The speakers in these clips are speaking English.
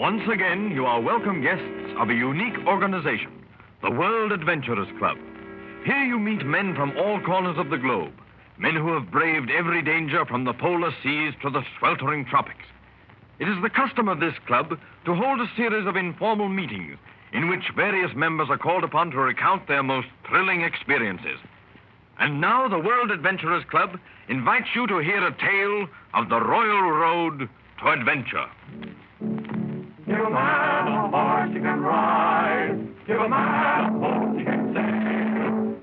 Once again, you are welcome guests of a unique organization, the World Adventurers Club. Here you meet men from all corners of the globe, men who have braved every danger from the polar seas to the sweltering tropics. It is the custom of this club to hold a series of informal meetings in which various members are called upon to recount their most thrilling experiences. And now the World Adventurers Club invites you to hear a tale of the Royal Road to Adventure. Give a man a horse he can ride. Give a man a boat he can sail.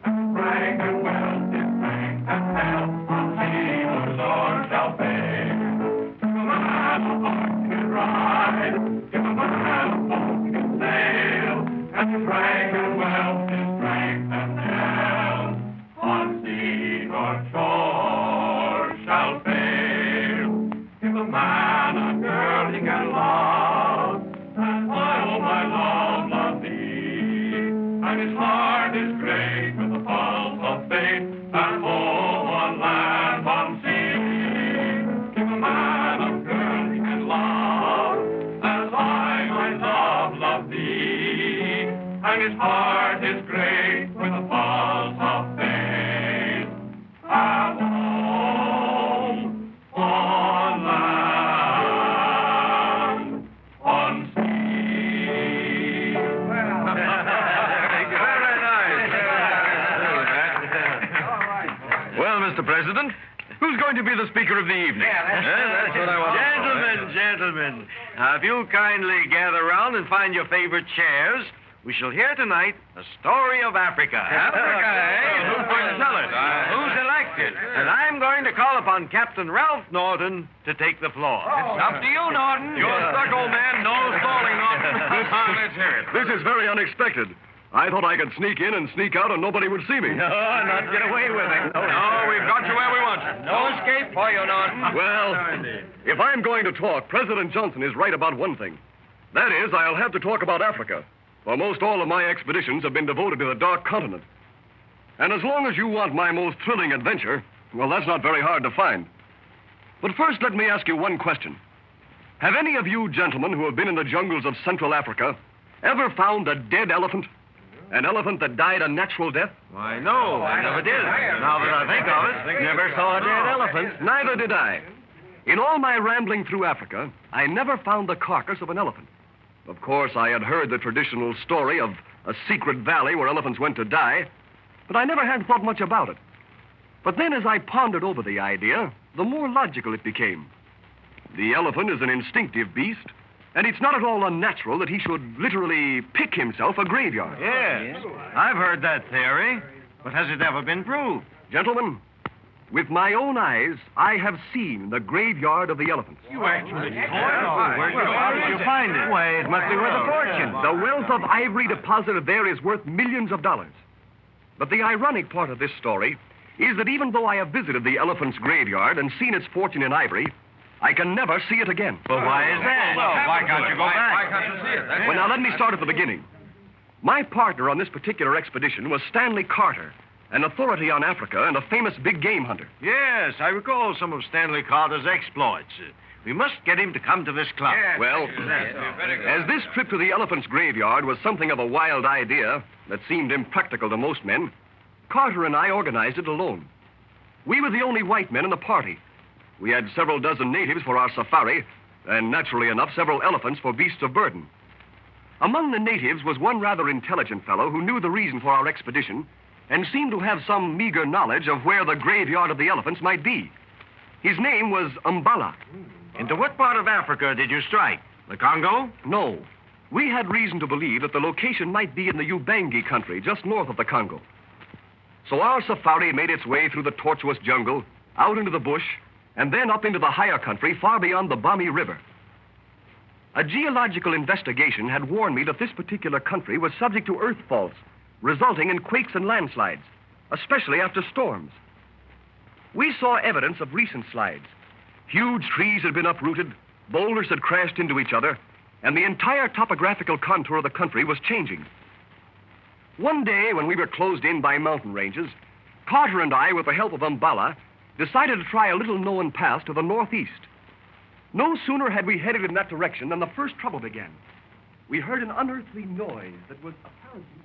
And strength and wealth, his strength and health, on sea or shore shall fail. Give a man a horse he can ride. Give a man a boat he can sail. And strength and wealth, his strength and health, on sea or shore shall fail. Give a man a girl he can love. And his heart is great with the pulse of faith, and home on land, on sea. Give a man a girl he can love, as I, my love thee. And his heart is great with the pulse of faith, and home on land, on sea. Mr. President, who's going to be the speaker of the evening? That's what I want. Gentlemen, if you'll kindly gather round and find your favorite chairs, we shall hear tonight a story of Africa. Africa, eh? Who's going to tell it? Who's elected? And I'm going to call upon Captain Ralph Norton to take the floor. It's up to you, Norton. You're stuck, old man. No stalling, Norton. Let's hear it. This is very unexpected. I thought I could sneak in and sneak out and nobody would see me. No, not get away with it. No, we've got you where we want you. No escape for you, Norton. Well, if I'm going to talk, President Johnson is right about one thing. That is, I'll have to talk about Africa. For most all of my expeditions have been devoted to the Dark Continent. And as long as you want my most thrilling adventure, well, that's not very hard to find. But first, let me ask you one question. Have any of you gentlemen who have been in the jungles of Central Africa ever found a dead elephant? An elephant that died a natural death? Why, no, I never did. Now that I think of it, never saw a dead elephant. Neither did I. In all my rambling through Africa, I never found the carcass of an elephant. Of course, I had heard the traditional story of a secret valley where elephants went to die, but I never had thought much about it. But then as I pondered over the idea, the more logical it became. The elephant is an instinctive beast, and it's not at all unnatural that he should literally pick himself a graveyard. Yes, I've heard that theory, but has it ever been proved? Gentlemen, with my own eyes, I have seen the graveyard of the elephants. You actually How did you find it? Why, it must be worth a fortune. The wealth of ivory deposited there is worth millions of dollars. But the ironic part of this story is that even though I have visited the elephant's graveyard and seen its fortune in ivory, I can never see it again. But why is that? Well, why can't you go back? Why can't you see it? Well, now let me start at the beginning. My partner on this particular expedition was Stanley Carter, an authority on Africa and a famous big game hunter. Yes, I recall some of Stanley Carter's exploits. We must get him to come to this club. Well, as this trip to the elephant's graveyard was something of a wild idea that seemed impractical to most men, Carter and I organized it alone. We were the only white men in the party. We had several dozen natives for our safari, and naturally enough, several elephants for beasts of burden. Among the natives was one rather intelligent fellow who knew the reason for our expedition and seemed to have some meager knowledge of where the graveyard of the elephants might be. His name was Mbala. Into what part of Africa did you strike? The Congo? No. We had reason to believe that the location might be in the Ubangi country, just north of the Congo. So our safari made its way through the tortuous jungle, out into the bush, and then up into the higher country far beyond the Bami River. A geological investigation had warned me that this particular country was subject to earth faults, resulting in quakes and landslides, especially after storms. We saw evidence of recent slides. Huge trees had been uprooted, boulders had crashed into each other, and the entire topographical contour of the country was changing. One day, when we were closed in by mountain ranges, Carter and I, with the help of Mbala, decided to try a little-known pass to the northeast. No sooner had we headed in that direction than the first trouble began. We heard an unearthly noise that was apparently...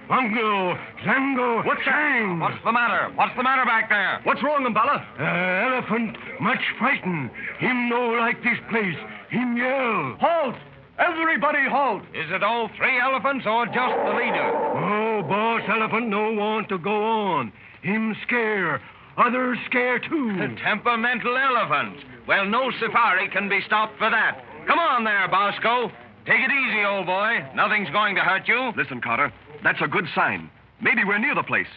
Wango, Zango, What's Chang. What's the matter? What's the matter back there? What's wrong, Umbala? Elephant, much frightened. Him no like this place. Him yell. Halt! Everybody halt! Is it all 3 elephants or just the leader? Oh, boss elephant no want to go on. Him scare. Others scare too. A temperamental elephant. Well, no safari can be stopped for that. Come on there, Bosco. Take it easy, old boy. Nothing's going to hurt you. Listen, Carter, that's a good sign. Maybe we're near the place.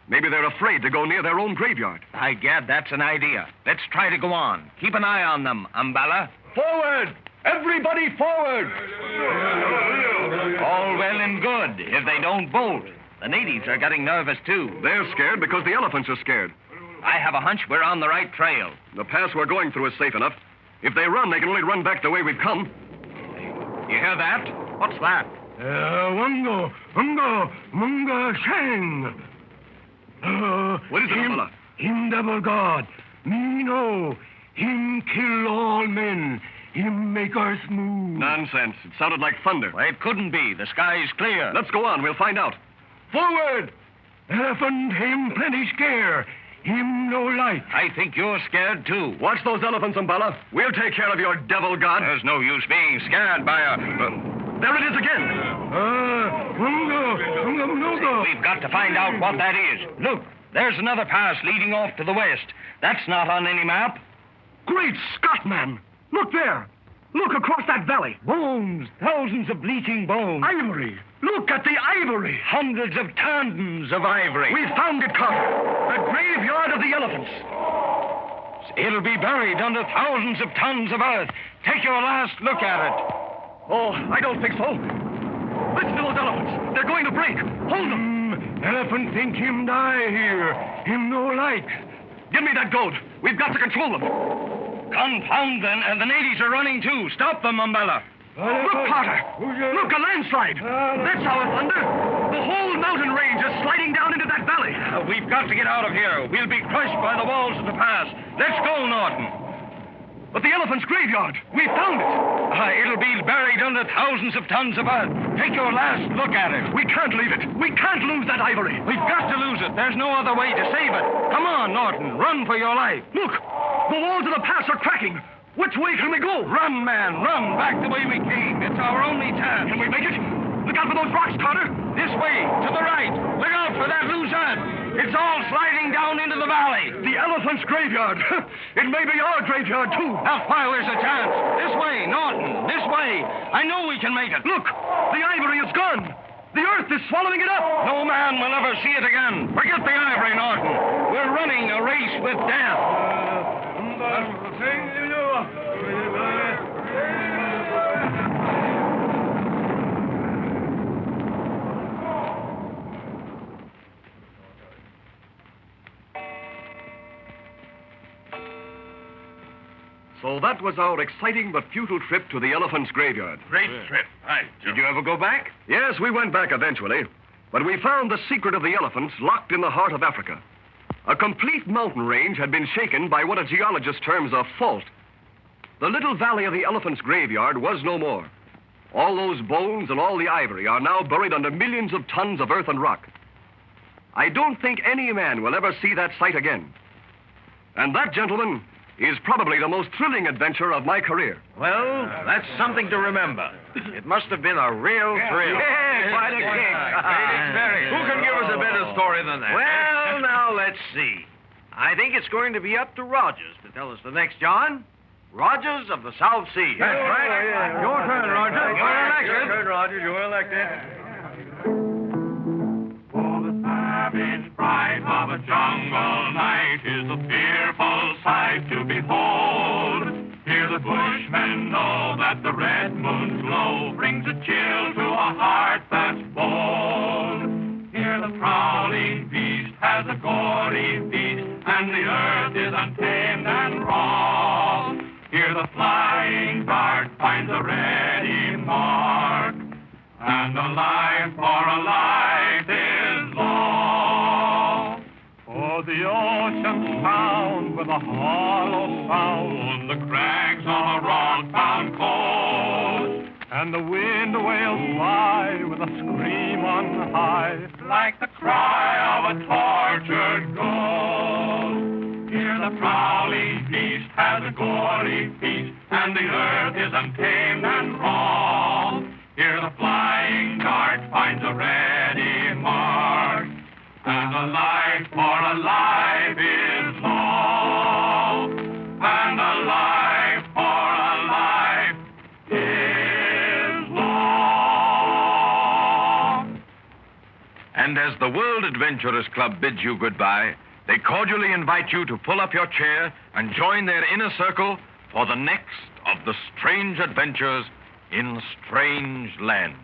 Maybe they're afraid to go near their own graveyard. By gad, that's an idea. Let's try to go on. Keep an eye on them, Umbala. Forward! Everybody forward! All well and good, if they don't bolt. The natives are getting nervous, too. They're scared because the elephants are scared. I have a hunch we're on the right trail. The pass we're going through is safe enough. If they run, they can only run back the way we've come. You hear that? What's that? Wango, Munga, Shang. What is it, Umbala? Him double God. Me know. Him kill all men. Him make us move. Nonsense. It sounded like thunder. Well, it couldn't be. The sky's clear. Let's go on. We'll find out. Forward! Elephant him plenty scare. Him no light. I think you're scared, too. Watch those elephants, Umbala. We'll take care of your devil god. There's no use being scared by a... There it is again. Munga. We've got to find out what that is. Look, there's another pass leading off to the west. That's not on any map. Great Scott, man. Look there. Look across that valley. Bones. Thousands of bleaching bones. Ivory. Look at the ivory. Hundreds of tons of ivory. We found it, Carter. The graveyard of the elephants. It'll be buried under thousands of tons of earth. Take your last look at it. Oh, I don't think so. Listen to those elephants. They're going to break. Hold them. Elephant think him die here. Him no like. Give me that goat. We've got to control them. Confound them, and the natives are running too. Stop them, Umbala. Look, Carter. Look, a landslide. That's our thunder. The whole mountain range is sliding down into that valley. We've got to get out of here. We'll be crushed by the walls of the pass. Let's go, Norton. But the elephant's graveyard. We found it. It'll be buried under thousands of tons of earth. Take your last look at it. We can't leave it. We can't lose that ivory. We've got to lose it. There's no other way to save it. Come on, Norton. Run for your life. Look. The walls of the pass are cracking. Which way can we go? Run, man. Run back the way we came. It's our only chance. Can we make it? Look out for those rocks, Carter. This way, to the right. Look out for that loose earth. It's all sliding down into the valley. The elephant's graveyard. It may be our graveyard, too. Now, while there's a chance. This way, Norton. This way. I know we can make it. Look. The ivory is gone. The earth is swallowing it up. No man will ever see it again. Forget the ivory, Norton. We're running a race with death. So that was our exciting but futile trip to the elephant's graveyard. Great trip. Right. Did you ever go back? Yes, we went back eventually. But we found the secret of the elephants locked in the heart of Africa. A complete mountain range had been shaken by what a geologist terms a fault. The little valley of the elephant's graveyard was no more. All those bones and all the ivory are now buried under millions of tons of earth and rock. I don't think any man will ever see that sight again. And that, gentlemen, is probably the most thrilling adventure of my career. Well, that's something to remember. It must have been a real thrill. Yeah, quite a kick. Who can give us a better story than that? Well, now, let's see. I think it's going to be up to Rogers to tell us the next, John. Rogers of the South Sea. That's right. Your turn, Roger. You're elected. Your turn, Roger. You're elected. For the savage fright of a jungle night is a fearful sight to behold. Here the bushmen know that the red moon's glow brings a chill to a heart that's bold. Here the prowling beast has a gory feast, and the earth is untamed and raw. Here the flying dart finds a ready mark, and a life for a life is law. For the the ocean sound with a hollow sound, the crags on a rock-bound coast, and the wind wails by with a scream on high, like the cry of a tortured ghost. Here the prowling beast has a gory feast, and the earth is untamed and raw. Here the flying dart finds a ready mark, and a life for a life is law, and a life for a life is law. And as the World Adventurers Club bids you goodbye, they cordially invite you to pull up your chair and join their inner circle for the next of the strange adventures in strange lands.